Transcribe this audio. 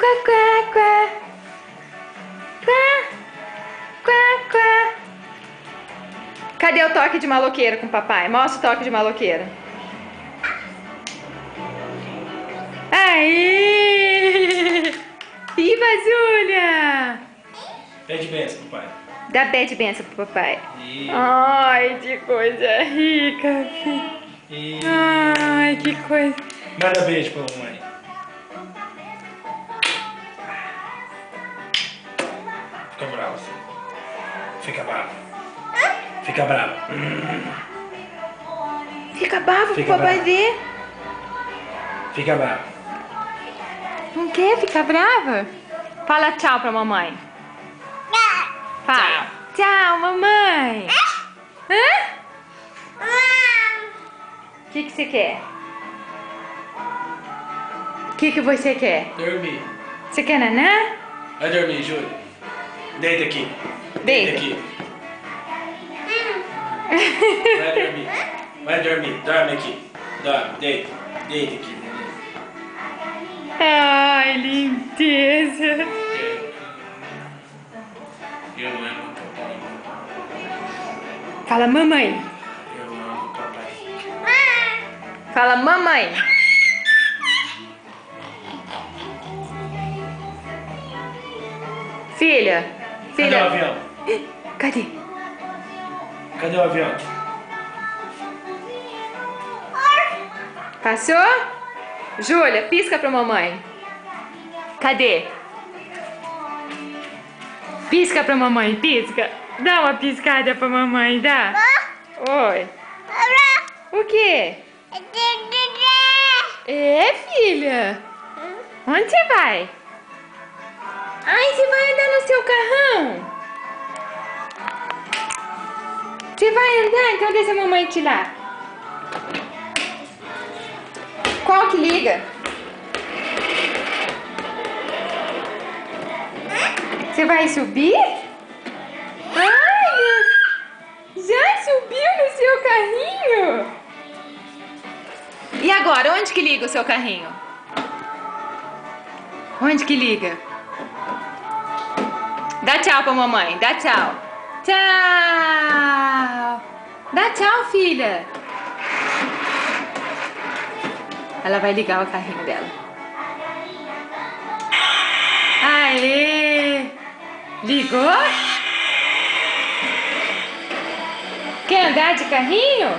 quá, quá, quá. Quá, quá, quá. Cadê o toque de maloqueiro com o papai? Mostra o toque de maloqueiro. Aí! Viva, Júlia! Pede benção, papai. Dá pede benção pro papai. E... Ai, que coisa rica, filho. E... Ai, que coisa. Manda beijo pra mamãe. Fica bravo, filho. Fica bravo. Fica bravo. Fica bravo pro Fica papai bravo. ver. Fica bravo. Não quer ficar brava? Fala tchau pra mamãe. Fala. Tchau, mamãe. Hã? O que você quer? O que você quer? Dormir. Você quer naná? Vai dormir, Júlia. Deita aqui. Deita. Aqui. Vai dormir. Vai dormir. Dorme aqui. Dorme. Deita. Deita aqui. Ai, lindeza. Eu amo papai. Fala mamãe. Eu amo papai. Fala mamãe. Filha. Cadê o Filha. avião? Cadê? Cadê o avião? Passou? Júlia, pisca pra mamãe. Cadê? Pisca pra mamãe, pisca. Dá uma piscada pra mamãe, dá. Oi. O quê? É, filha? Onde você vai? Ai, você vai andar no seu carrão? Você vai andar? Então deixa a mamãe te dar. Qual que liga? Você vai subir? Ai, já subiu no seu carrinho? E agora, onde que liga o seu carrinho? Onde que liga? Dá tchau pra mamãe, dá tchau. Tchau! Dá tchau, filha. Ela vai ligar o carrinho dela. Aê! Ligou? Quer andar de carrinho?